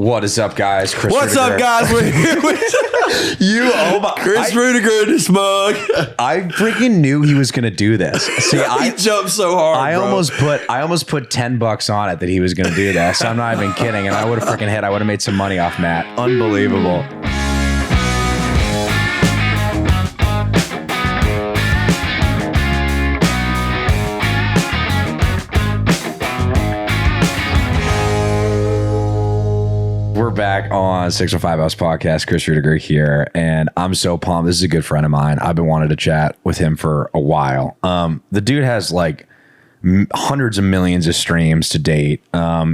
What is up, guys? Chris What's Rudiger. up, guys? We're here with Chris Rudiger, this mug. I freaking knew he was gonna do this. See, He jumped so hard. I bro. almost put $10 on it that he was gonna do this. I'm not even kidding, and I would have freaking hit. I would have made some money off Matt. Unbelievable. We're back on 605 House Podcast. Chris Rudiger here, and I'm so pumped. This is a good friend of mine. I've been wanting to chat with him for a while. The dude has like hundreds of millions of streams to date.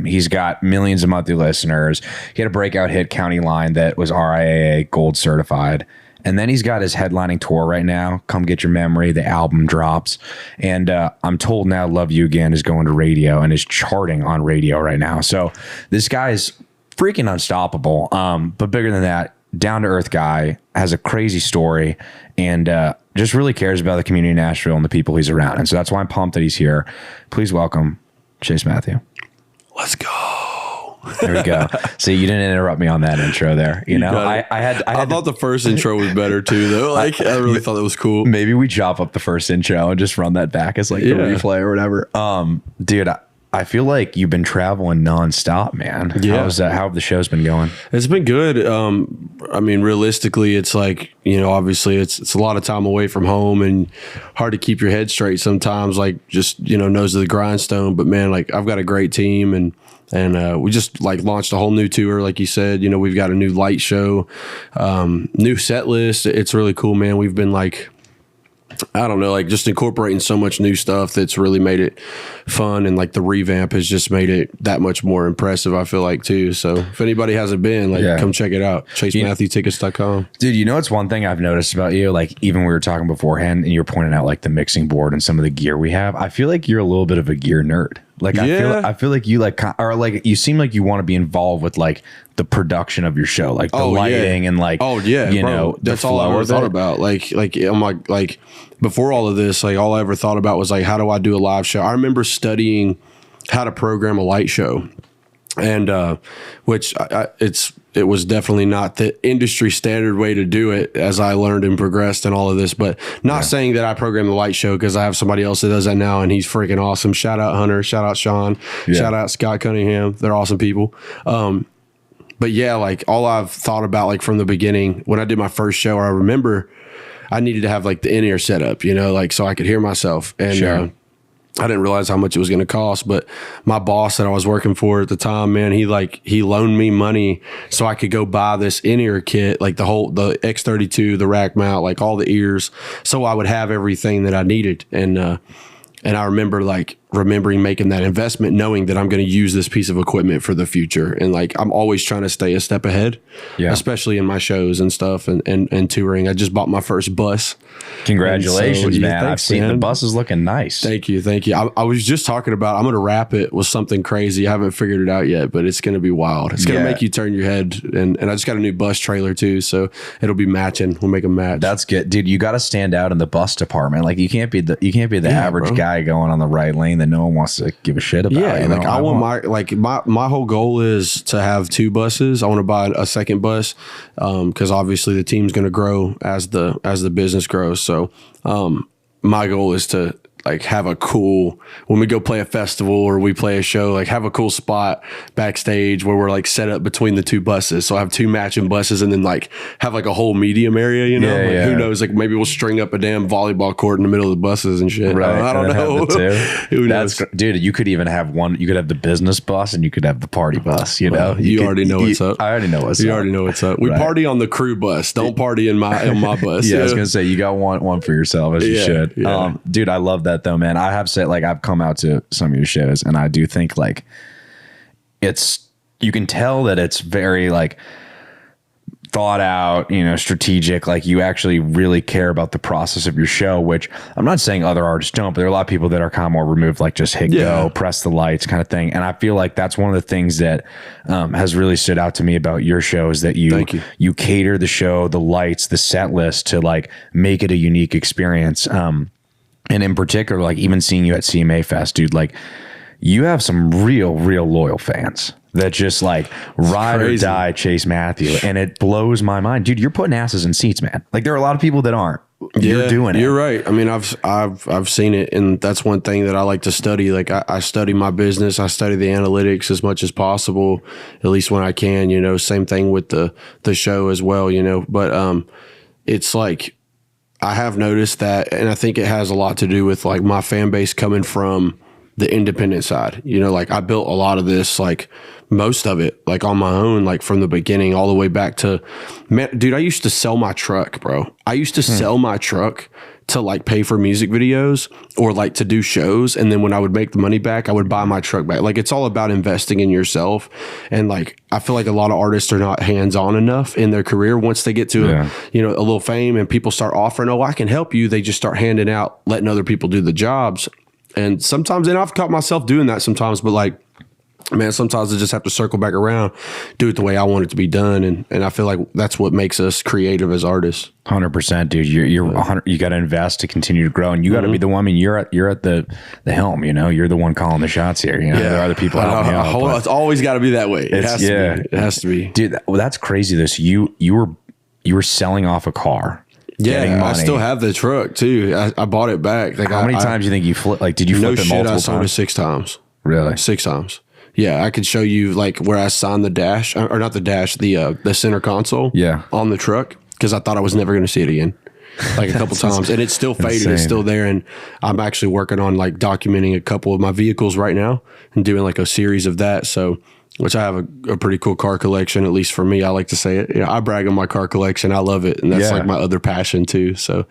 He's got millions of monthly listeners. He had a breakout hit, County Line, that was RIAA Gold certified. And then he's got his headlining tour right now. Come Get Your Memory. The album drops. And I'm told now Love You Again is going to radio and is charting on radio right now. So this guy's freaking unstoppable. But bigger than that, down to earth guy, has a crazy story, and just really cares about the community of Nashville and the people he's around. And so that's why I'm pumped that he's here. Please welcome Chase Matthew. Let's go. There we go. See, you didn't interrupt me on that intro there. You know, I thought the first intro was better too, though. Like, I really thought it was cool. Maybe we chop up the first intro and just run that back as like the replay or whatever. Dude, I feel like you've been traveling nonstop, man. Yeah. How have the shows been going? It's been good. I mean, realistically, it's like, you know, obviously it's a lot of time away from home and hard to keep your head straight sometimes, like just, you know, nose to the grindstone. But man, like I've got a great team and we just like launched a whole new tour. Like you said, you know, we've got a new light show, new set list. It's really cool, man. We've been like, I don't know, like just incorporating so much new stuff that's really made it fun, and like the revamp has just made it that much more impressive, I feel like, too. So if anybody hasn't been, like, come check it out. ChaseMatthewTickets.com. Dude, you know what's one thing I've noticed about you? Like, even we were talking beforehand and you were pointing out like the mixing board and some of the gear we have. I feel like you're a little bit of a gear nerd. Like, I feel like you like, or like you seem like you want to be involved with like the production of your show, like the lighting and like, you know, that's all I ever thought about. Like I'm like before all of this, like all I ever thought about was like, how do I do a live show? I remember studying how to program a light show, and which it was definitely not the industry standard way to do it, as I learned and progressed and all of this. But not saying that I program the light show, because I have somebody else that does that now, and he's freaking awesome. Shout out Hunter, shout out Sean, shout out Scott Cunningham. They're awesome people. But yeah, like all I've thought about, like from the beginning, when I did my first show, I remember I needed to have like the in-ear setup, you know, like so I could hear myself. And I didn't realize how much it was going to cost, but my boss that I was working for at the time, man, he loaned me money so I could go buy this in-ear kit, like the X32, the rack mount, like all the ears, so I would have everything that I needed. And I remember remembering making that investment, knowing that I'm going to use this piece of equipment for the future. And like, I'm always trying to stay a step ahead, especially in my shows and stuff and touring. I just bought my first bus. Congratulations, man. I've seen the bus is looking nice. Thank you. I was just talking about, I'm going to wrap it with something crazy. I haven't figured it out yet, but it's going to be wild. It's going to make you turn your head. And I just got a new bus trailer too, so it'll be matching. We'll make a match. That's good. Dude, you got to stand out in the bus department. Like you can't be the average guy going on the right lane that no one wants to give a shit about. Yeah, like I want my whole goal is to have 2 buses. I want to buy a second bus because obviously the team's going to grow as the business grows. So my goal is to like have a cool, when we go play a festival or we play a show, like have a cool spot backstage where we're like set up between the 2 buses. So I have 2 matching buses and then like have like a whole medium area, you know, who knows, like maybe we'll string up a damn volleyball court in the middle of the buses and shit. Right. I don't know. Who knows? Dude, you could even have one, you could have the business bus and you could have the party bus, you know. You already know what's up. I already know what's up. You already know what's up. We party on the crew bus. Don't party in my bus. Yeah, I was gonna say you got one for yourself, as you should. Yeah. Dude, I love that though, man. I have said, like, I've come out to some of your shows and I do think like you can tell that it's very like thought out, you know, strategic. Like you actually really care about the process of your show, which I'm not saying other artists don't, but there are a lot of people that are kind of more removed, like just hit go, press the lights kind of thing. And I feel like that's one of the things that has really stood out to me about your show is that you cater the show, the lights, the set list to like make it a unique experience. And in particular, like even seeing you at CMA Fest, dude, like you have some real loyal fans. that just like ride or die Chase Matthew. And it blows my mind. Dude, you're putting asses in seats, man. Like there are a lot of people that aren't. You're doing it. You're right. I mean, I've seen it, and that's one thing that I like to study. Like I study my business. I study the analytics as much as possible, at least when I can, you know. Same thing with the show as well, you know. But it's like I have noticed that, and I think it has a lot to do with like my fan base coming from the independent side. You know, like I built a lot of this, like most of it, like on my own, like from the beginning all the way back to, man, dude, I used to sell my truck, bro. I used to sell my truck to like pay for music videos or like to do shows. And then when I would make the money back, I would buy my truck back. Like it's all about investing in yourself. And like, I feel like a lot of artists are not hands-on enough in their career. Once they get to, you know, a little fame and people start offering, oh, I can help you. They just start handing out, letting other people do the jobs. And sometimes, and I've caught myself doing that sometimes, but like, man, sometimes I just have to circle back around, do it the way I want it to be done. And I feel like that's what makes us creative as artists. 100%, dude. You're 100, you got to invest to continue to grow, and you got to be the one. I mean, you're at the helm, you know, you're the one calling the shots here. You know, there are other people helping out. It's always got to be that way. It has to be. It has to be. Dude, that's crazy. You were selling off a car. Yeah, I still have the truck too. I bought it back. Like how many times do you think you flip? Like, did you flip it multiple times? I sold it 6 times. Really? 6 times. Yeah, I could show you like where I signed the dash, or not the dash, the center console. Yeah. On the truck, because I thought I was never going to see it again. Like a couple times, and it's still faded. Insane. It's still there, and I'm actually working on like documenting a couple of my vehicles right now and doing like a series of that. So, which I have a pretty cool car collection, at least for me. I like to say it. You know, I brag on my car collection. I love it, and that's like my other passion too. So.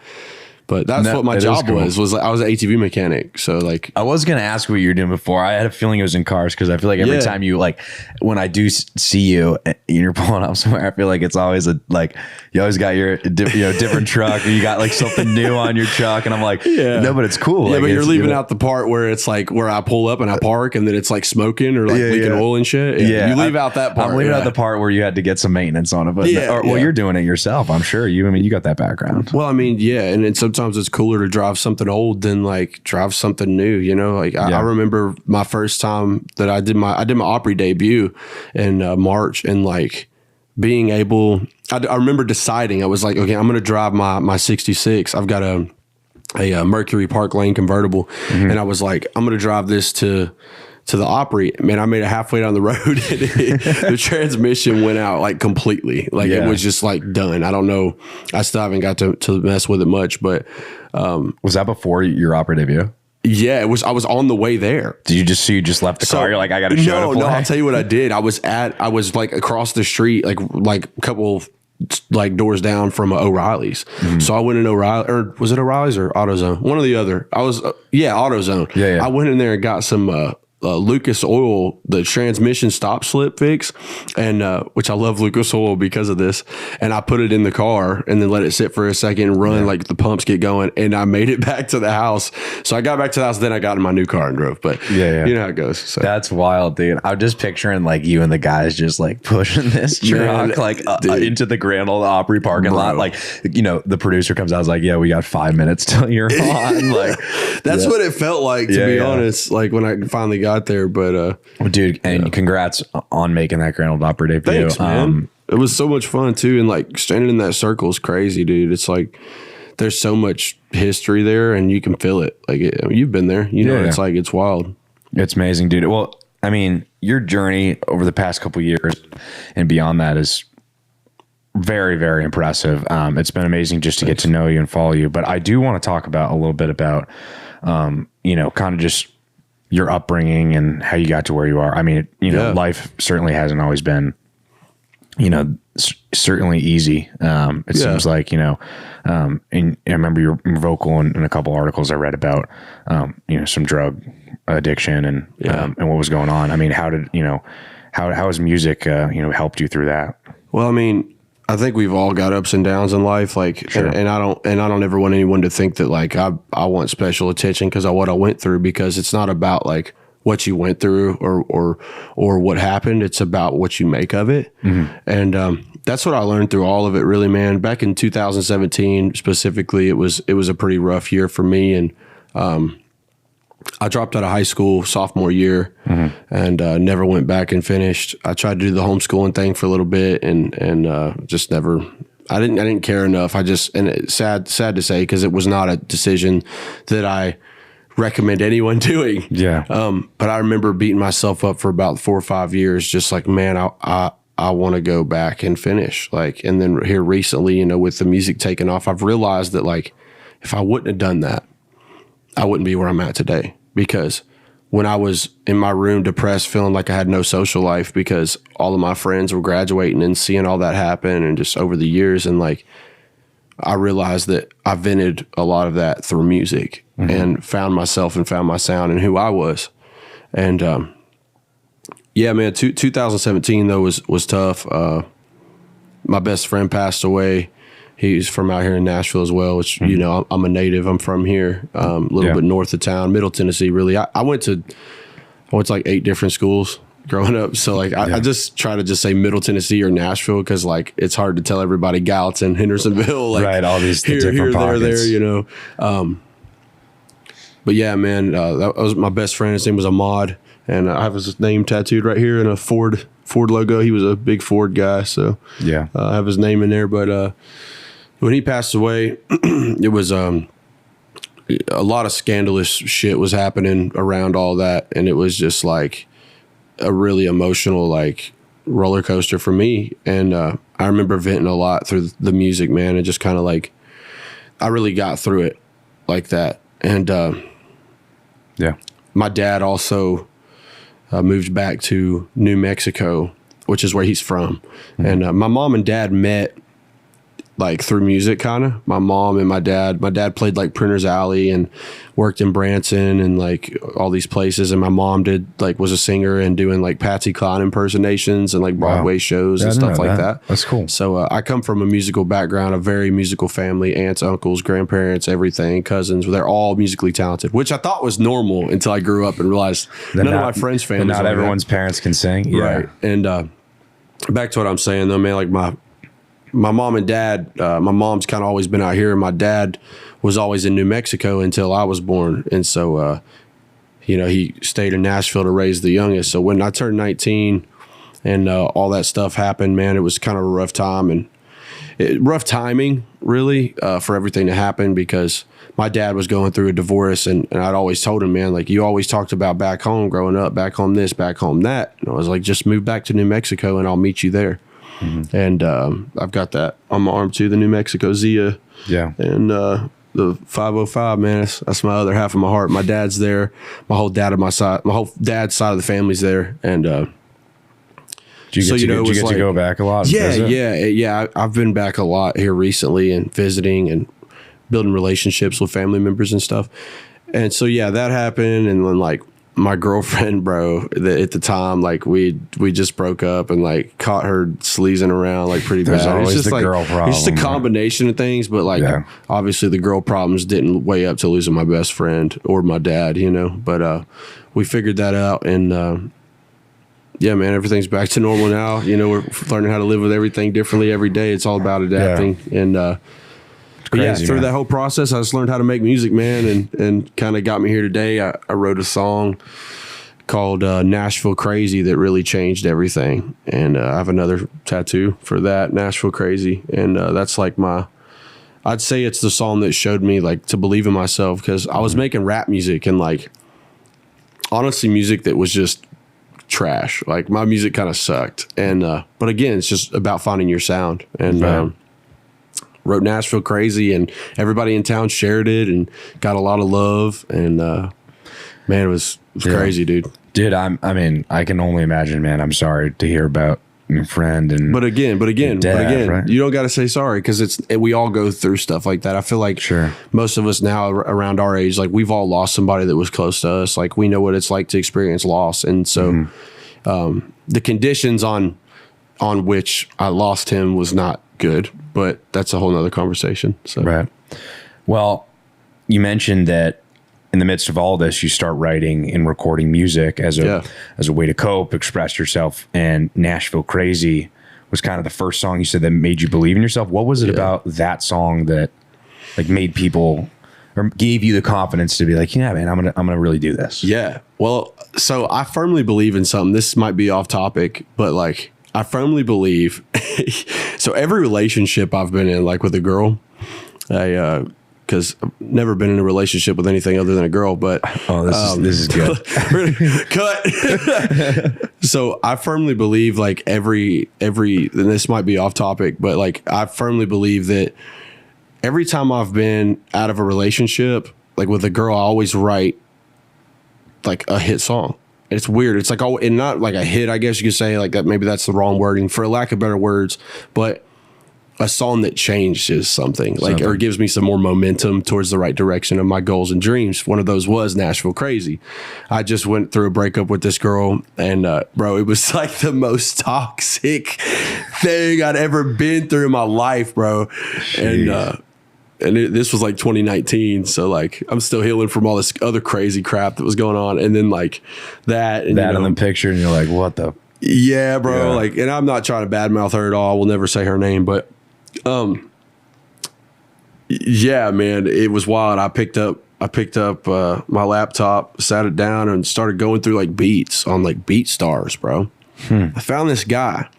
But that's what my job was like, I was an ATV mechanic. So like, I was going to ask what you were doing before. I had a feeling it was in cars, because I feel like every time you like, when I do see you and you're pulling up somewhere, I feel like it's always like, you always got your different truck, or you got like something new on your truck. And I'm like, no, but it's cool. Yeah, like, but you're leaving out the part where it's like where I pull up and I park and then it's like smoking or like leaking oil and shit. You leave out that part. I'm leaving out the part where you had to get some maintenance on it. But well, you're doing it yourself. I'm sure you got that background. Well, I mean, and then sometimes it's cooler to drive something old than like drive something new, you know. Like I remember my first time that I did my Opry debut in March, and like being able, I remember deciding, I was like, okay, I'm gonna drive my 66. I've got a Mercury Park Lane convertible, and I was like, I'm gonna drive this to the Opry. Man, I made it halfway down the road and the transmission went out like completely. Like it was just like done. I don't know. I still haven't got to mess with it much, but was that before your Opry debut? Yeah, it was. I was on the way there. Did you just left the car? You're like, I got to show. No, I'll tell you what I did. I was like across the street, like a couple like doors down from O'Reilly's. So I went in O'Reilly, or was it O'Reilly's or AutoZone? One or the other. I was AutoZone. Yeah. I went in there and got some Lucas Oil, the transmission stop slip fix, and which I love Lucas Oil because of this. And I put it in the car and then let it sit for a second and run, like the pumps get going. And I made it back to the house. So I got back to the house, then I got in my new car and drove. But you know how it goes. So. That's wild, dude. I'm just picturing like you and the guys just like pushing this truck into the Grand Ole Opry parking lot. Like, you know, the producer comes out, I was like, yeah, we got 5 minutes till you're on. Like, that's what it felt like, to be honest. Like when I finally got there, but dude, and congrats on making that Grand Ole Opry debut. Thanks, man. It was so much fun too, and like standing in that circle is crazy, dude. It's like there's so much history there, and you can feel it. Like you've been there, you know. It's like it's wild. It's amazing, dude. Well, I mean, your journey over the past couple of years and beyond that is very, very impressive. It's been amazing just to get to know you and follow you. But I do want to talk about a little bit about, you know, kind of just your upbringing and how you got to where you are. I mean, you know, life certainly hasn't always been, you know, certainly easy. It seems like, you know, and I remember you're vocal in a couple articles I read about, you know, some drug addiction and what was going on. I mean, how has music, you know, helped you through that? Well, I mean, I think we've all got ups and downs in life, like, and I don't ever want anyone to think that like I want special attention because of what I went through, because it's not about like what you went through or what happened. It's about what you make of it. And that's what I learned through all of it, really, man. Back in 2017 specifically, it was a pretty rough year for me, and I dropped out of high school sophomore year and never went back and finished. I tried to do the homeschooling thing for a little bit and just never. I didn't care enough. And it's sad to say, because it was not a decision that I recommend anyone doing. Yeah. But I remember beating myself up for about 4 or 5 years, just like, man, I want to go back and finish. Like, and then here recently, you know, with the music taking off, I've realized that, like, if I wouldn't have done that, I wouldn't be where I'm at today. Because when I was in my room depressed, feeling like I had no social life because all of my friends were graduating and seeing all that happen, and just over the years, and like, I realized that I vented a lot of that through music and found myself and found my sound and who I was. And yeah, man, 2017 though was tough. My best friend passed away. He's from out here in Nashville as well, which, you know, I'm a native. I'm from here, a little bit north of town, Middle Tennessee, really. I went to like 8 different schools growing up. So like, I just try to just say Middle Tennessee or Nashville, because like, it's hard to tell everybody Gallatin, Hendersonville, like, right, all these here, different pockets. there, you know. But yeah, man, that was my best friend. His name was Ahmad, and I have his name tattooed right here in a Ford logo. He was a big Ford guy, so yeah, I have his name in there. But when he passed away, it was a lot of scandalous shit was happening around all that, and it was just like a really emotional, like, roller coaster for me. And I remember venting a lot through the music, man, and just kind of like, I really got through it like that. And yeah, my dad also moved back to New Mexico, which is where he's from. And my mom and dad met like through music, kind of. My mom and my dad played like Printer's Alley and worked in Branson and like all these places. And my mom was a singer and doing like Patsy Cline impersonations and like Broadway shows and stuff like that. That's cool. So I come from a musical background, a very musical family, aunts, uncles, grandparents, everything, cousins. They're all musically talented, which I thought was normal until I grew up and realized none of my friends' families. Not everyone's parents can sing. Yeah. Right. And back to what I'm saying though, man, like my mom and dad, my mom's kind of always been out here, and my dad was always in New Mexico until I was born. And so, you know, he stayed in Nashville to raise the youngest. So when I turned 19 and all that stuff happened, man, it was kind of a rough time and rough timing, really, for everything to happen, because my dad was going through a divorce, and I'd always told him, man, like, you always talked about back home growing up, back home this, back home that. And I was like, just move back to New Mexico and I'll meet you there. And I've got that on my arm too, the New Mexico Zia. Yeah. And the 505, man, that's my other half of my heart. My dad's there. My whole dad's side of the family's there. And did you get to go back a lot? Yeah. I've been back a lot here recently and visiting and building relationships with family members and stuff. And so, yeah, that happened. And then, like, my girlfriend, bro, at the time, like, we just broke up and like caught her sleazing around like pretty There's bad. Always it's just the like girl problem, it's just a combination of things, but like obviously the girl problems didn't weigh up to losing my best friend or my dad, you know. But we figured that out, and yeah, man, everything's back to normal now. You know, we're learning how to live with everything differently every day. It's all about adapting, and crazy, through that whole process, I just learned how to make music, man, and kind of got me here today. I wrote a song called Nashville Crazy that really changed everything. And I have another tattoo for that, Nashville Crazy. And that's like I'd say it's the song that showed me like to believe in myself, because I was making rap music and like honestly music that was just trash. Like my music kind of sucked. And but again, it's just about finding your sound. And wrote Nashville Crazy, and everybody in town shared it and got a lot of love. And man, it was crazy, dude. Dude, I mean, I can only imagine, man. I'm sorry to hear about your friend and but again, dad, right? You don't got to say sorry, because we all go through stuff like that. I feel like most of us now around our age, like we've all lost somebody that was close to us. Like we know what it's like to experience loss, and so the conditions on which I lost him was not good, but that's a whole nother conversation. So right. Well, you mentioned that in the midst of all this, you start writing and recording music as a way to cope, express yourself. And Nashville Crazy was kind of the first song you said that made you believe in yourself. What was it about that song that like made people, or gave you the confidence to be like, yeah, man, I'm gonna really do this? Yeah. Well, so I firmly believe in something. This might be off topic, but like I firmly believe. So every relationship I've been in, like with a girl, because I've never been in a relationship with anything other than a girl, but this is good. Cut. So I firmly believe like every, and this might be off topic, but like I firmly believe that every time I've been out of a relationship, like with a girl, I always write like a hit song. It's weird. It's like, and not like a hit, I guess you could say, like that. Maybe that's the wrong wording for lack of better words, but a song that changes something, like, or gives me some more momentum towards the right direction of my goals and dreams. One of those was Nashville Crazy. I just went through a breakup with this girl, and bro, it was like the most toxic thing I'd ever been through in my life, bro. Jeez. And this was like 2019, so like I'm still healing from all this other crazy crap that was going on, and then like that and in the picture, and you're like, what the? Yeah, bro. Yeah. Like, and I'm not trying to badmouth her at all. We'll never say her name, but yeah, man, it was wild. I picked up my laptop, sat it down, and started going through like beats on like BeatStars, bro. I found this guy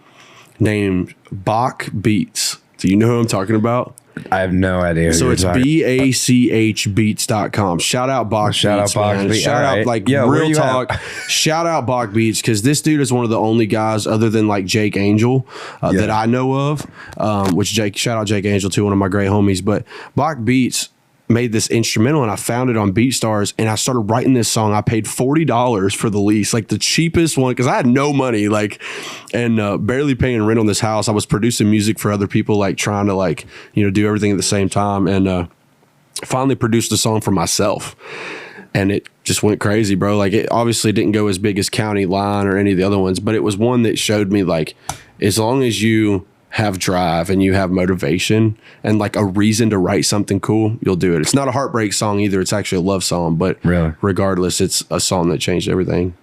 named Bach Beats. Do you know who I'm talking about? I have no idea. So it's BACH beats.com. Shout out Bach Beats. Shout out Bach Beats. Shout out, like, real talk. Shout out Bach Beats, because this dude is one of the only guys other than like Jake Angel that I know of. Shout out Jake Angel too, one of my great homies. But Bach Beats made this instrumental, and I found it on BeatStars, and I started writing this song. I paid $40 for the lease, like the cheapest one, because I had no money, like, and barely paying rent on this house. I was producing music for other people, like trying to like, you know, do everything at the same time, and finally produced a song for myself, and it just went crazy, bro. Like, it obviously didn't go as big as County Line or any of the other ones, but it was one that showed me like, as long as you have drive and you have motivation and like a reason to write something cool, you'll do it. It's not a heartbreak song either. It's actually a love song, but regardless, it's a song that changed everything.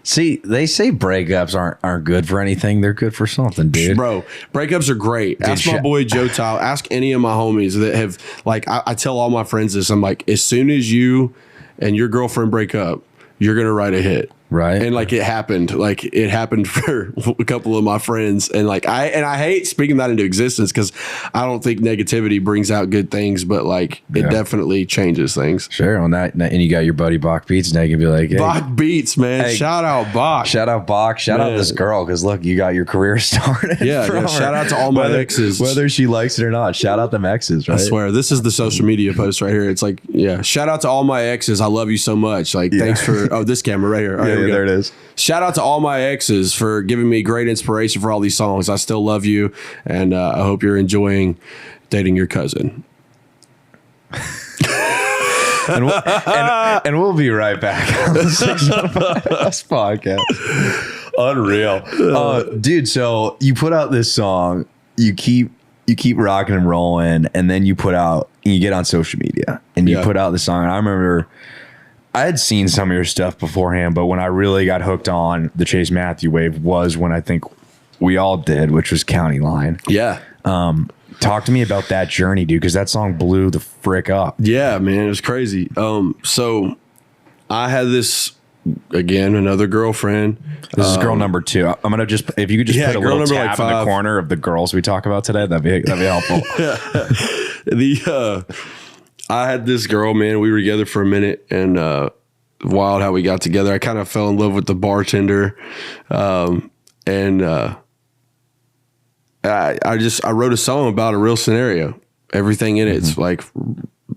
See, they say breakups aren't good for anything. They're good for something, dude. Bro, breakups are great. Ask my boy Joe Tile. Ask any of my homies that have, like, I tell all my friends this. I'm like, as soon as you and your girlfriend break up, you're going to write a hit. Right. And like it happened for a couple of my friends. And like, I hate speaking that into existence, because I don't think negativity brings out good things, but like it definitely changes things. Sure. On that, and you got your buddy Bach Beats, now you can be like, hey, Bach Beats, man. Hey, shout out Bach. Shout out Bach. Shout out this girl, because look, you got your career started. Yeah. Shout out to all my exes. Whether she likes it or not. Shout out them exes, right? I swear, this is the social media post right here. It's like, yeah, shout out to all my exes. I love you so much. Like, thanks for, this camera right here. All right, there it is. Shout out to all my exes for giving me great inspiration for all these songs. I still love you, and I hope you're enjoying dating your cousin. and we'll be right back on the 615 podcast. Unreal. Dude, so you put out this song, you keep rocking and rolling, and then you get on social media and you put out the song. And I remember I had seen some of your stuff beforehand, but when I really got hooked on the Chase Matthew wave was when I think we all did, which was County Line. Yeah. Talk to me about that journey, dude, because that song blew the frick up. Yeah, man, it was crazy. So I had this, again, another girlfriend. This is girl number 2. I'm gonna just, if you could just put a little tab in the corner of the girls we talk about today, that'd be helpful. I had this girl, man. We were together for a minute, and wild how we got together. I kind of fell in love with the bartender, and I wrote a song about a real scenario. Everything in it's like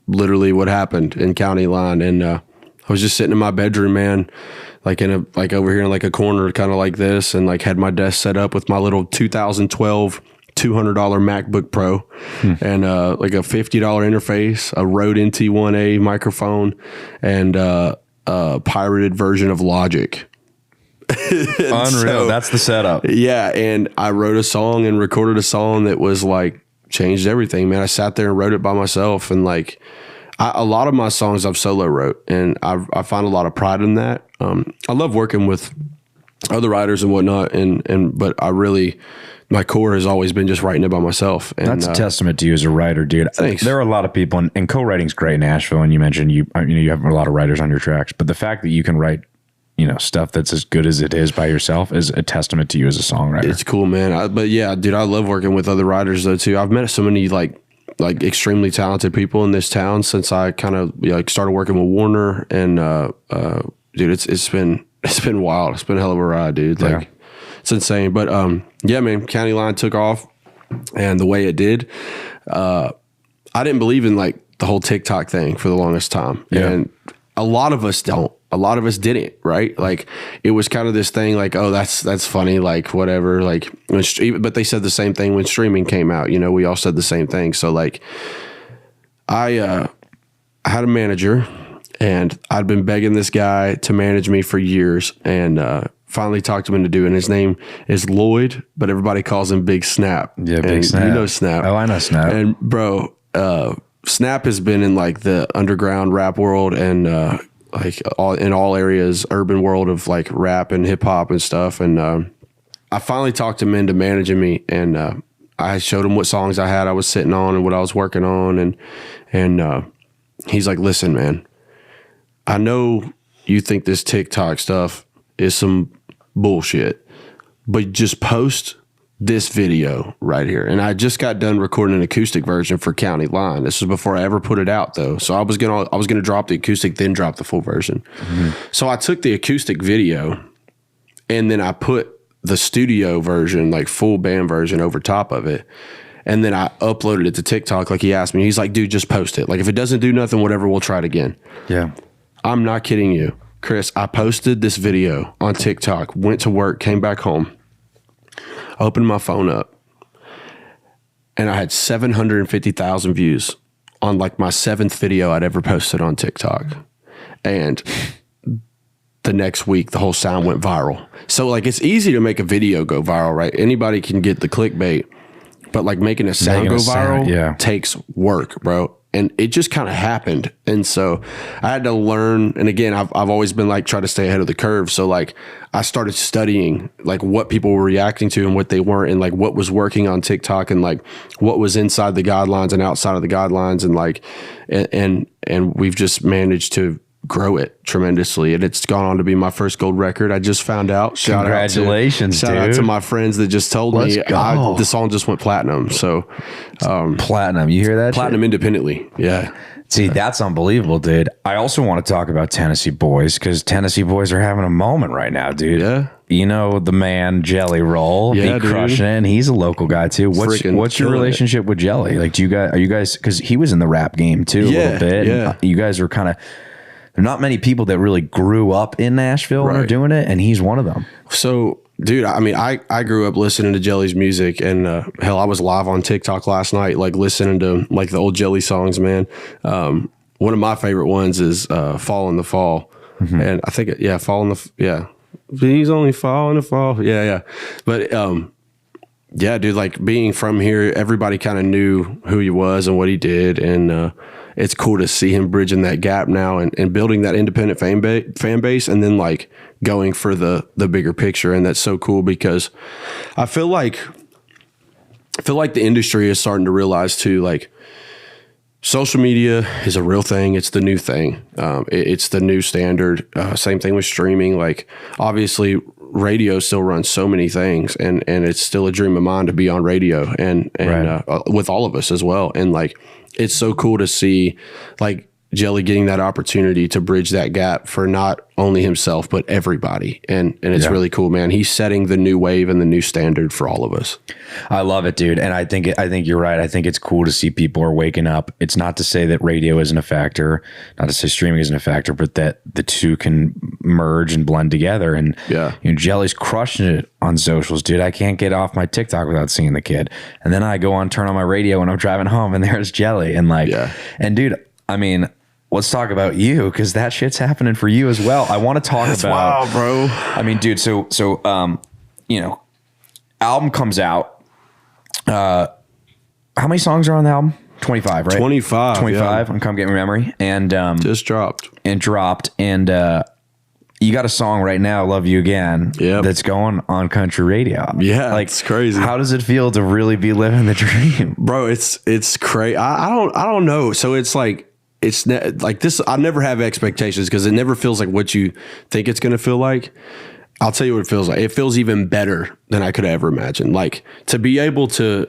literally what happened in County Line, and I was just sitting in my bedroom, man, like over here in like a corner, kind of like this, and like had my desk set up with my little 2012 $200 MacBook Pro and like a $50 interface, a Rode NT1A microphone, and a pirated version of Logic. Unreal. So, that's the setup. Yeah. And I wrote a song and recorded a song that was like changed everything, man. I sat there and wrote it by myself, and like a lot of my songs I've solo wrote, and I find a lot of pride in that. I love working with other writers and whatnot, but I really my core has always been just writing it by myself. And that's a testament to you as a writer, dude. Thanks. There are a lot of people, and co-writing's great in Nashville. And you mentioned you have a lot of writers on your tracks, but the fact that you can write, stuff that's as good as it is by yourself is a testament to you as a songwriter. It's cool, man. But yeah, dude, I love working with other writers though too. I've met so many like extremely talented people in this town since I kind of started working with Warner, and dude, it's been wild. It's been a hell of a ride, dude. Like it's insane. But yeah, man, County Line took off, and the way it did, I didn't believe in like the whole TikTok thing for the longest time, and a lot of us don't. A lot of us didn't, right? Like it was kind of this thing like, oh, that's funny, like whatever. Like, but they said the same thing when streaming came out. We all said the same thing. So like, I had a manager, and I'd been begging this guy to manage me for years, and finally talked him into doing. His name is Lloyd, but everybody calls him Big Snap. Yeah, Big Snap. You know Snap. Oh, I know Snap. And bro, Snap has been in like the underground rap world, and like in all areas, urban world of like rap and hip hop and stuff. And I finally talked him into managing me, and I showed him what songs I was sitting on and what I was working on. And he's like, listen, man, I know you think this TikTok stuff is some bullshit, but just post this video right here. And I just got done recording an acoustic version for County Line. This was before I ever put it out though. So I was gonna drop the acoustic, then drop the full version. Mm-hmm. So I took the acoustic video, and then I put the studio version, like full band version, over top of it. And then I uploaded it to TikTok like he asked me. He's like, dude, just post it. Like if it doesn't do nothing, whatever, we'll try it again. Yeah. I'm not kidding you, Chris. I posted this video on TikTok, went to work, came back home, opened my phone up, and I had 750,000 views on like my 7th video I'd ever posted on TikTok. And the next week, the whole sound went viral. So like, it's easy to make a video go viral, right? Anybody can get the clickbait, but like making a sound go viral takes work, bro. And it just kind of happened. And so I had to learn. And again, I've always been like, try to stay ahead of the curve. So like I started studying like what people were reacting to and what they weren't, and like what was working on TikTok, and like what was inside the guidelines and outside of the guidelines. And like, and we've just managed to grow it tremendously, and it's gone on to be my first gold record. I just found out. Congratulations, shout out to my friends that just told me the song just went platinum. So platinum, you hear that? Platinum independently. Yeah. See, that's unbelievable, dude. I also want to talk about Tennessee Boys, because Tennessee Boys are having a moment right now, dude. Yeah. The man Jelly Roll, be crushing it, and he's a local guy too. What's your relationship with Jelly? Like, are you guys, because he was in the rap game too a little bit. Yeah. You guys are kind of, there are not many people that really grew up in Nashville and are doing it, and he's one of them. So, dude, I mean, I grew up listening to Jelly's music, and hell, I was live on TikTok last night, like listening to like the old Jelly songs, man. One of my favorite ones is Fall in the Fall. Mm-hmm. And I think, he's only fall in the fall. Yeah. But yeah, dude, like being from here, everybody kind of knew who he was and what he did. And it's cool to see him bridging that gap now and building that independent fan base, and then like going for the bigger picture. And that's so cool, because I feel like the industry is starting to realize too, like social media is a real thing. It's the new thing. It's the new standard. Same thing with streaming. Like obviously radio still runs so many things, and it's still a dream of mine to be on radio, and with all of us as well. And like, it's so cool to see like Jelly getting that opportunity to bridge that gap for not only himself, but everybody. And it's really cool, man. He's setting the new wave and the new standard for all of us. I love it, dude. And I think you're right. I think it's cool to see people are waking up. It's not to say that radio isn't a factor, not to say streaming isn't a factor, but that the two can merge and blend together. And Jelly's crushing it on socials, dude. I can't get off my TikTok without seeing the kid. And then I turn on my radio when I'm driving home, and there's Jelly. And like, and dude, I mean, let's talk about you, because that shit's happening for you as well. I want to talk about. Wow, bro. I mean, dude. So album comes out. How many songs are on the album? 25, right? 25. 25. I'm come get my memory, and just dropped. And you got a song right now, Love You Again, that's going on country radio. Yeah, like it's crazy. How does it feel to really be living the dream? Bro, it's crazy. I don't know. So it's like, like this, I never have expectations because it never feels like what you think it's going to feel like. I'll tell you what it feels like. It feels even better than I could ever imagine. Like to be able to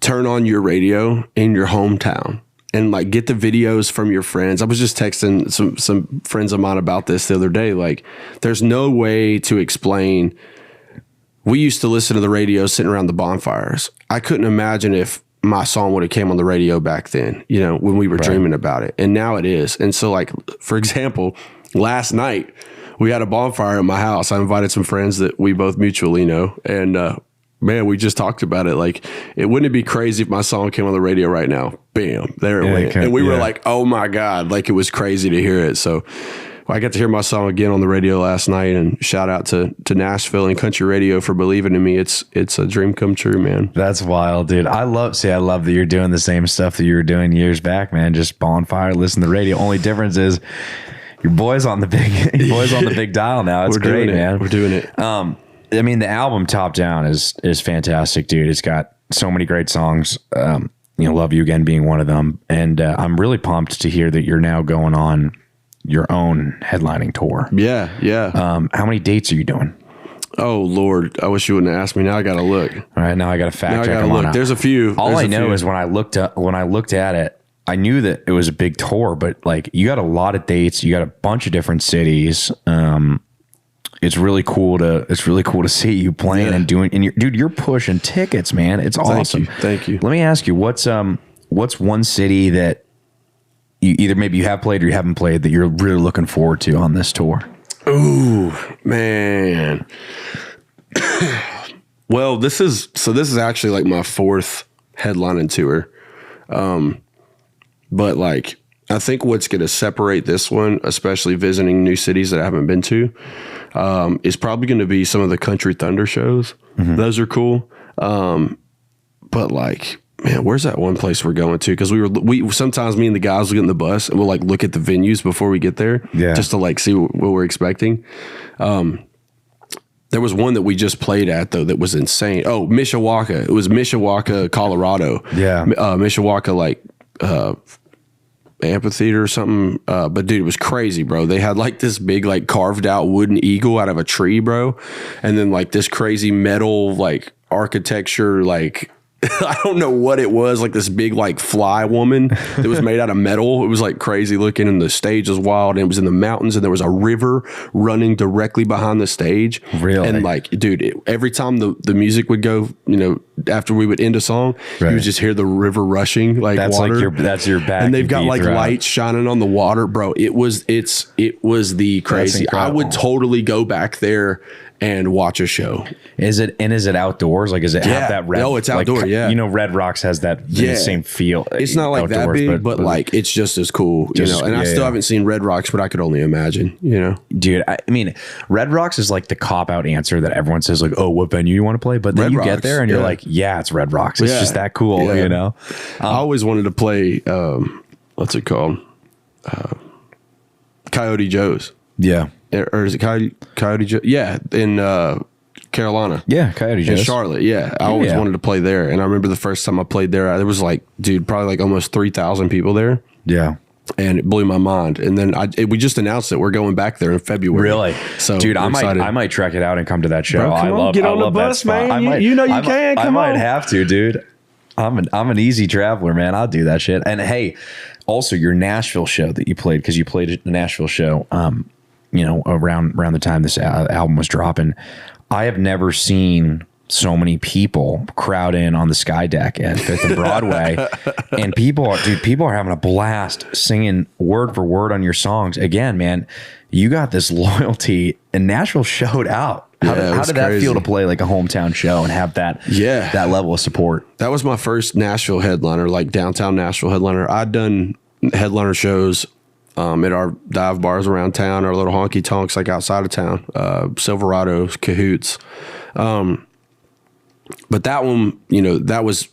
turn on your radio in your hometown and like get the videos from your friends. I was just texting some friends of mine about this the other day. Like there's no way to explain. We used to listen to the radio sitting around the bonfires. I couldn't imagine if my song would have came on the radio back then, you know, when we were dreaming about it. And now it is. And so like, for example, last night we had a bonfire at my house. I invited some friends that we both mutually know. And, man, we just talked about it. Like, wouldn't it be crazy if my song came on the radio right now? Bam, there it went. And we were like, oh my God, like it was crazy to hear it. So I got to hear my song again on the radio last night, and shout out to Nashville and country radio for believing in me. It's a dream come true, man. That's wild, dude. I love that you're doing the same stuff that you were doing years back, man. Just bonfire, listen to the radio. Only difference is your boy's on the big dial now. It's great, man. We're doing it. I mean, the album Top Down is fantastic, dude. It's got so many great songs. Love You Again being one of them. And I'm really pumped to hear that you're now going on your own headlining tour. Yeah, yeah. How many dates are you doing? Oh Lord, I wish you wouldn't ask me. Now I got to look. All right, now I got to fact check them on. There's a few. All I know is when I looked at it, I knew that it was a big tour, but like you got a lot of dates, you got a bunch of different cities. It's really cool to see you playing and doing. And you're pushing tickets, man. It's awesome. Thank you. Let me ask you, what's one city that you either maybe you have played or you haven't played that you're really looking forward to on this tour? Ooh, man. Well, this is actually like my fourth headlining tour. But like, I think what's going to separate this one, especially visiting new cities that I haven't been to, is probably going to be some of the Country Thunder shows. Mm-hmm. Those are cool. But like, man, where's that one place we're going to? Because we sometimes me and the guys will get in the bus and we'll like look at the venues before we get there, just to like see what we're expecting. There was one that we just played at though that was insane. Oh, Mishawaka. It was Mishawaka, Colorado. Yeah, Mishawaka, like amphitheater or something. But dude, it was crazy, bro. They had like this big like carved out wooden eagle out of a tree, bro, and then like this crazy metal like architecture, like I don't know what it was, like this big like fly woman that was made out of metal. It was like crazy looking, and the stage was wild, and it was in the mountains, and there was a river running directly behind the stage. Really? And like, dude, every time the music would go, you know, after we would end a song, you would just hear the river rushing, like that's water. Like that's your back. And they've got like lights shining on the water, bro. It was the crazy. I would totally go back there and watch a show. Is it outdoors? Like, does it have that red? Oh, it's outdoor. Like, yeah. You know, Red Rocks has that same feel. It's not like outdoors, that big, but like it's just as cool, you know. And I still haven't seen Red Rocks, but I could only imagine, you know. Dude, I mean, Red Rocks is like the cop out answer that everyone says, like, oh, what venue you want to play? But then you get there and you're like, yeah, it's Red Rocks. It's just that cool, you know. I always wanted to play. What's it called? Coyote Joe's. Yeah. Or is it Coyote Joe? Yeah, in Carolina. Yeah, Coyote Joe's. In Charlotte, yeah. I always wanted to play there. And I remember the first time I played there, there was like, dude, probably like almost 3,000 people there. Yeah. And it blew my mind. And then we just announced that we're going back there in February. Really? So, dude, I might trek it out and come to that show. Bro, I love the bus, man. You know you can. Come on. I might have to, dude. I'm an easy traveler, man. I'll do that shit. And hey, also your Nashville show that you played, because you played at the Nashville show, you know, around the time this album was dropping, I have never seen so many people crowd in on the Sky Deck at Fifth and Broadway, and people are having a blast singing word for word on your songs. Again, man, you got this loyalty, and Nashville showed out. How did that feel to play like a hometown show and have that level of support? That was my first Nashville headliner, like downtown Nashville headliner. I'd done headliner shows at our dive bars around town, our little honky tonks like outside of town, Silverados, Cahoots. But that one, you know, that was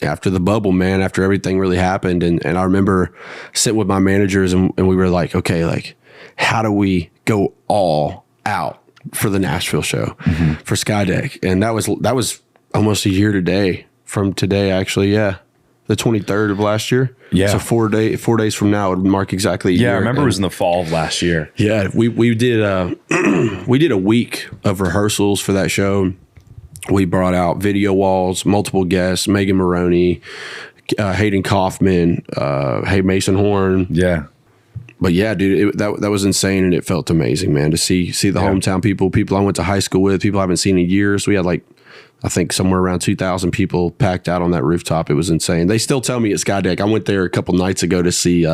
after the bubble, man, after everything really happened. And I remember sitting with my managers and we were like, okay, like, how do we go all out for the Nashville show for Skydeck. And that was almost a year today from today, actually. Yeah. The 23rd of last year. Yeah. So 4 days from now would mark exactly a year. Yeah, I remember it was in the fall of last year. Yeah, we did we did a week of rehearsals for that show. We brought out video walls, multiple guests, Megan Maroney, Hayden Kaufman, Mason Horn. Yeah. But yeah, dude, that was insane, and it felt amazing, man, to see the hometown people I went to high school with, people I haven't seen in years. We had like, I think somewhere around 2,000 people packed out on that rooftop. It was insane. They still tell me at Skydeck. I went there a couple nights ago to see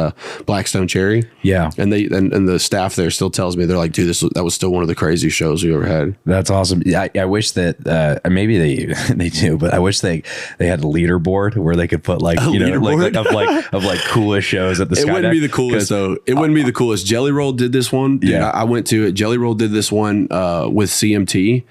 Blackstone Cherry. Yeah. And and the staff there still tells me, they're like, dude, that was still one of the craziest shows we ever had. That's awesome. I wish that maybe they do, but I wish they had a leaderboard where they could put like, you know, like coolest shows at the Skydeck. It wouldn't be the coolest though. It wouldn't be the coolest. Jelly Roll did this one. Dude, yeah. I went to it. Jelly Roll did this one with CMT.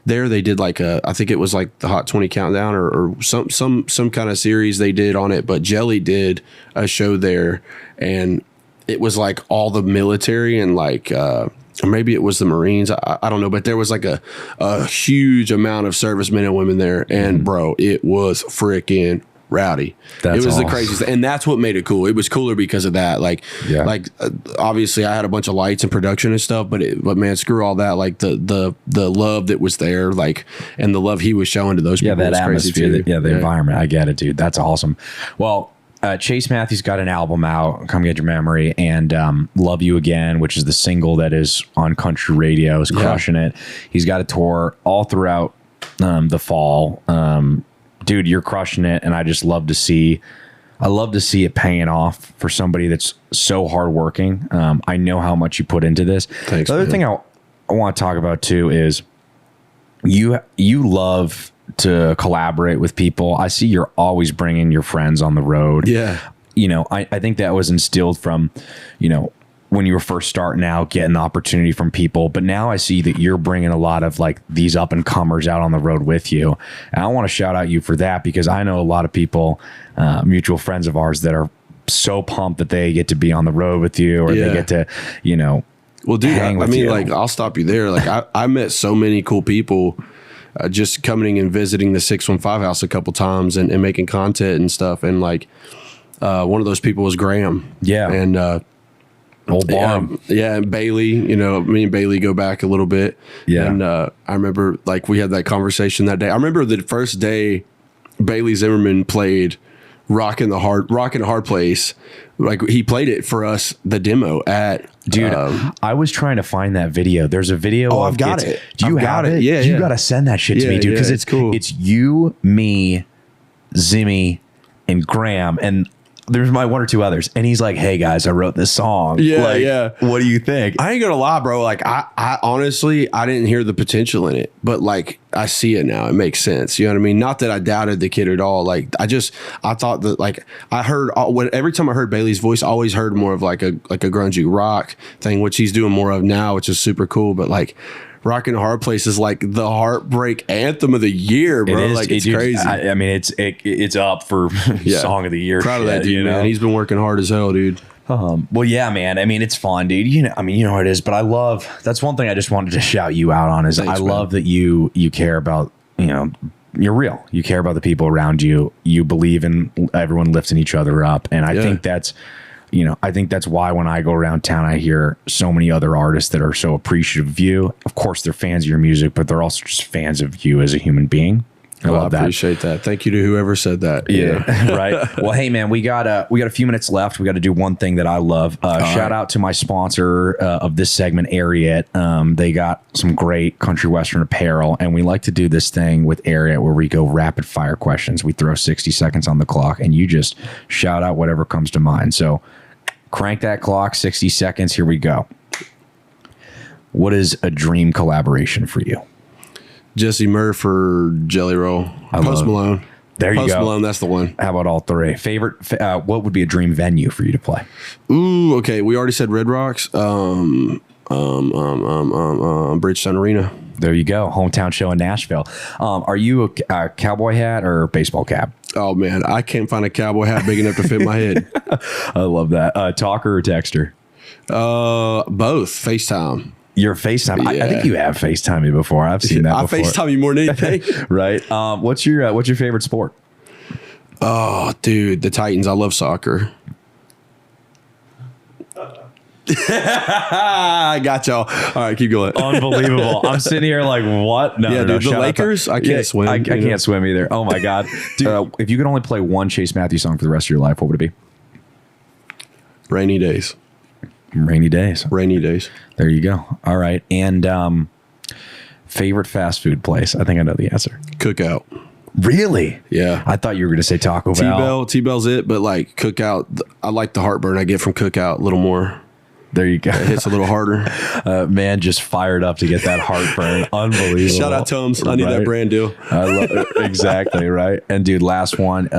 There they did like I think it was like the Hot 20 Countdown or some kind of series they did on it, but Jelly did a show there, and it was like all the military and like or maybe it was the Marines, I don't know, but there was like a huge amount of servicemen and women there, and bro, it was freaking rowdy. It was awesome. The craziest, and that's what made it cool. It was cooler because of that. Like, obviously, I had a bunch of lights and production and stuff, but man, screw all that. Like the love that was there, like, and the love he was showing to those people. Yeah, that atmosphere, the yeah. environment. I get it, dude. That's awesome. Well, Chase Matthews got an album out, Come Get Your Memory, and Love You Again, which is the single that is on country radio, is crushing it. He's got a tour all throughout the fall. Dude, you're crushing it, and I just love to see it paying off for somebody that's so hardworking. I know how much you put into this. Thanks, the other thing I want to talk about too is you love to collaborate with people. I see you're always bringing your friends on the road. Yeah. You know, I think that was instilled from, you know, when you were first starting out, getting the opportunity from people. But now I see that you're bringing a lot of like these up and comers out on the road with you. And I want to shout out you for that, because I know a lot of people, mutual friends of ours, that are so pumped that they get to be on the road with you, or they get to, you know, well, dude, I mean, like, I'll stop you there. Like I met so many cool people just coming and visiting the 615 house a couple times and making content and stuff. And like, one of those people was Graham. Yeah. And, Old Barn. Yeah, and Bailey, you know, me and Bailey go back a little bit. Yeah. And I remember like we had that conversation that day. I remember the first day Bailey Zimmerman played Rockin' a Hard Place. Like he played it for us, the demo at dude. I was trying to find that video. There's a video. Oh, I've got it. Do you have it? Yeah. You got to send that shit to me, dude, because it's cool. It's you, me, Zimmy, and Graham, and there's my one or two others, and he's like, "Hey guys, I wrote this song. What do you think?" I ain't gonna lie, bro. Like I honestly, I didn't hear the potential in it, but like I see it now. It makes sense. You know what I mean? Not that I doubted the kid at all. Like I thought that, like, I heard every time I heard Bailey's voice, I always heard more of like a grungy rock thing, which he's doing more of now, which is super cool. But like, Rockin' a Hard Place is like the heartbreak anthem of the year, bro. Like it's crazy. I mean, it's up for song of the year. Proud of that dude, man. He's been working hard as hell, dude. Well, yeah, man. I mean, it's fun, dude. You know, I mean, you know how it is. But I love, that's one thing I just wanted to shout you out on is I love that you care about, you know, you're real. You care about the people around you. You believe in everyone lifting each other up, and I think that's. You know, I think that's why when I go around town, I hear so many other artists that are so appreciative of you. Of course, they're fans of your music, but they're also just fans of you as a human being. I love that. I appreciate that. Thank you to whoever said that. Yeah. Right. Well, hey man, we got a few minutes left. We got to do one thing that I love. Shout out to my sponsor of this segment, RIAA. They got some great country western apparel, and we like to do this thing with RIAA where we go rapid fire questions. We throw 60 seconds on the clock, and you just shout out whatever comes to mind. So crank that clock, 60 seconds. Here we go. What is a dream collaboration for you? Jesse Murph or Jelly Roll. Post Malone. There you go. Post Malone, that's the one. How about all three? Favorite, what would be a dream venue for you to play? Ooh, okay. We already said Red Rocks. Bridgestone Arena. There you go. Hometown show in Nashville. Are you a cowboy hat or baseball cap? Oh, man. I can't find a cowboy hat big enough to fit my head. I love that. Talker or texter? Both. FaceTime. Your FaceTime. I think you have FaceTime me before. I've seen that before. I FaceTime you more than anything. Right. What's your favorite sport? Oh, dude, the Titans. I love soccer. I got y'all. All right, keep going. Unbelievable. I'm sitting here like, what? No, yeah, dude, the Lakers. I can't swim. I can't swim either. Oh my God. Dude, if you could only play one Chase Matthews song for the rest of your life, what would it be? Rainy days. Rainy days. Rainy days. There you go. All right. And favorite fast food place? I think I know the answer. Cookout. Really? Yeah. I thought you were going to say Taco Bell. T-Bell's it, but like Cookout, I like the heartburn I get from Cookout a little more. There you go. It hits a little harder. Man, just fired up to get that heartburn. Unbelievable. Shout out Tums. I need that brand deal. I love it. Exactly, right? And dude, last one.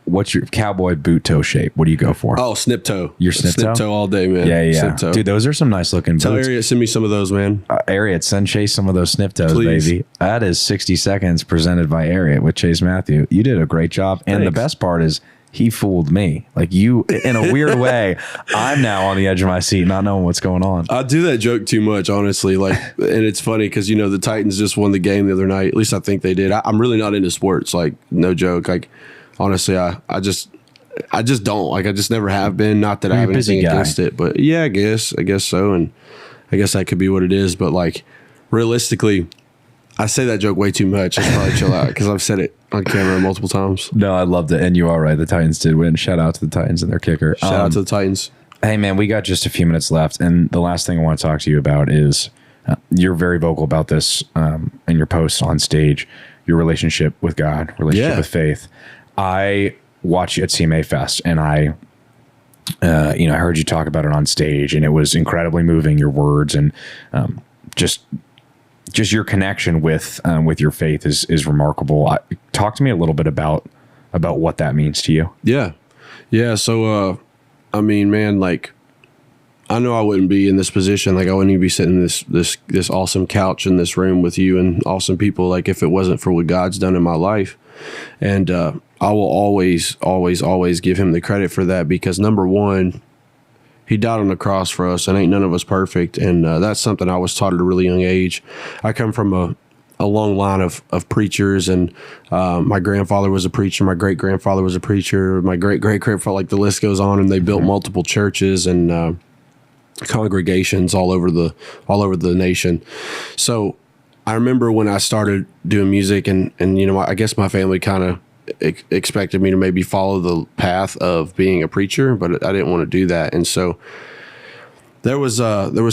What's your cowboy boot toe shape? What do you go for? Oh, snip toe. Your snip toe? Snip toe all day, man. Yeah. Snip toe. Dude, those are some nice looking boots. Tell Ariat, send me some of those, man. Ariat, send Chase some of those snip toes, Please. baby. That is 60 seconds presented by Ariat with Chase Matthew. You did a great job. And the best part is, he fooled me. Like you, in a weird way, I'm now on the edge of my seat, not knowing what's going on. I do that joke too much, honestly. Like, and it's funny because, you know, the Titans just won the game the other night. At least I think they did. I'm really not into sports. Like, no joke. Like, honestly, I just don't. Like, I just never have been. Not that I have anything against it. But yeah, I guess so. And I guess that could be what it is. But like, realistically, I say that joke way too much. I should probably chill out because I've said it on camera multiple times. No, I loved it. And you are right. The Titans did win. Shout out to the Titans and their kicker. Shout out to the Titans. Hey, man, we got just a few minutes left. And the last thing I want to talk to you about is you're very vocal about this in your posts on stage, your relationship with God, relationship with faith. I watched you at CMA Fest and I heard you talk about it on stage and it was incredibly moving, your words and just your connection with your faith is remarkable. Talk to me a little bit about what that means to you. Yeah. So, I mean, man, like, I know I wouldn't be in this position. Like, I wouldn't even be sitting in this awesome couch in this room with you and awesome people. Like, if it wasn't for what God's done in my life, and I will always, always, always give him the credit for that because number one, he died on the cross for us, and ain't none of us perfect. And that's something I was taught at a really young age. I come from a long line of preachers, and my grandfather was a preacher. My great-grandfather was a preacher. My great-great-grandfather, like the list goes on, and they built multiple churches and congregations all over the nation. So I remember when I started doing music, and you know, I guess my family kind of expected me to maybe follow the path of being a preacher, but I didn't want to do that. And so there was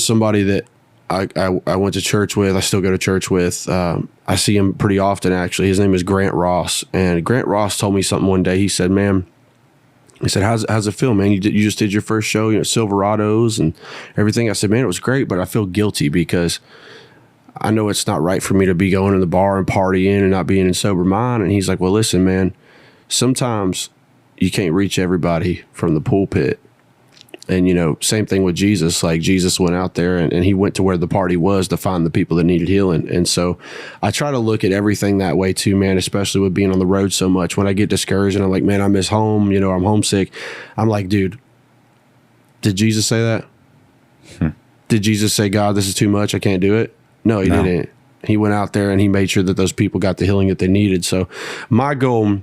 somebody that I went to church with. I still go to church with. I see him pretty often, actually. His name is Grant Ross. And Grant Ross told me something one day. He said, man, how's it feel, man? You just did your first show, Silverados and everything. I said, man, it was great, but I feel guilty because I know it's not right for me to be going to the bar and partying and not being in sober mind. And he's like, well, listen, man, sometimes you can't reach everybody from the pulpit. And, you know, same thing with Jesus. Like, Jesus went out there and he went to where the party was to find the people that needed healing. And so I try to look at everything that way too, man, especially with being on the road so much. When I get discouraged and I'm like, man, I miss home, you know, I'm homesick. I'm like, dude, did Jesus say that? Did Jesus say, God, this is too much, I can't do it? No, he didn't. He went out there and he made sure that those people got the healing that they needed. So my goal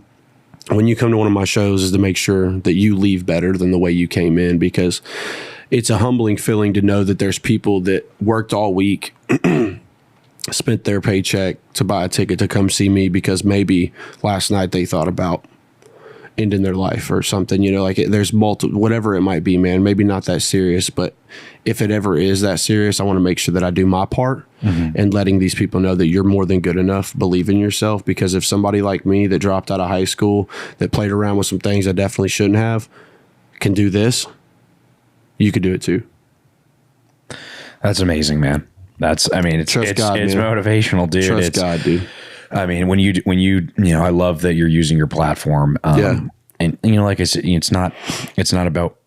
when you come to one of my shows is to make sure that you leave better than the way you came in, because it's a humbling feeling to know that there's people that worked all week, spent their paycheck to buy a ticket to come see me because maybe last night they thought about ending their life or something, you know, like there's multiple, whatever it might be, man, maybe not that serious, but if it ever is that serious, I want to make sure that I do my part and letting these people know that you're more than good enough, believe in yourself, because if somebody like me that dropped out of high school, that played around with some things I definitely shouldn't have, can do this, you could do it too. That's amazing, man. It's God, it's motivational, dude. Trust God, dude. I mean, when you know, I love that you're using your platform. And you know, like I said, it's not about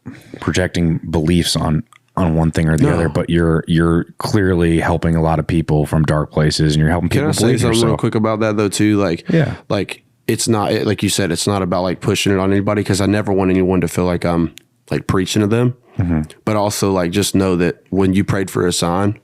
projecting beliefs on one thing or the other, but you're clearly helping a lot of people from dark places, and you're helping people. Can I say something real quick about that though, too? Like, like it's not, like you said, it's not about like pushing it on anybody, because I never want anyone to feel like I'm like preaching to them. But also, like, just know that when you prayed for a sign,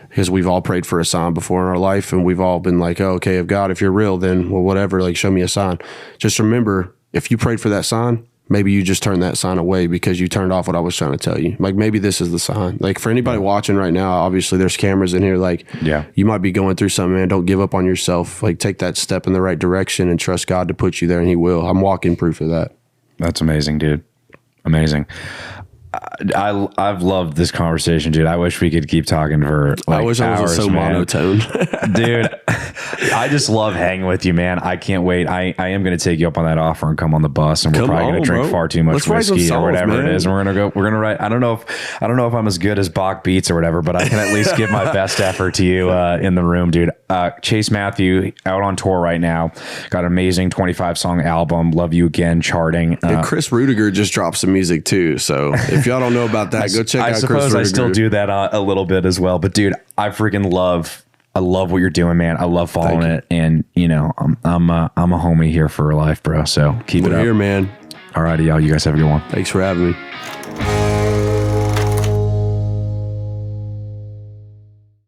because we've all prayed for a sign before in our life, and we've all been like, oh, okay, if God, if you're real, then well, whatever, like show me a sign. Just remember, if you prayed for that sign, maybe you just turned that sign away because you turned off what I was trying to tell you. Like maybe this is the sign. Like for anybody watching right now, obviously there's cameras in here. Like you might be going through something, man. Don't give up on yourself. Like take that step in the right direction and trust God to put you there, and he will. I'm walking proof of that. That's amazing, dude. Amazing. I've loved this conversation, dude. I wish we could keep talking for like I wish I wasn't so monotone. Dude, I just love hanging with you, man. I can't wait. I am going to take you up on that offer and come on the bus, and we're probably going to drink far too much whiskey or whatever it is. And we're going to write. I don't know if I'm as good as Bach Beats or whatever, but I can at least give my best effort to you in the room, dude. Chase Matthew out on tour right now. Got an amazing 25-song album. Love You Again charting. And Chris Rudiger just dropped some music too. So if y'all don't know about that, go check out Chris Rudiger. I suppose I still do that a little bit as well. But dude, I love what you're doing, man. I love following it, and you know, I'm a homie here for life, bro. So keep it up. We're here, man. All righty, y'all. You guys have a good one. Thanks for having me.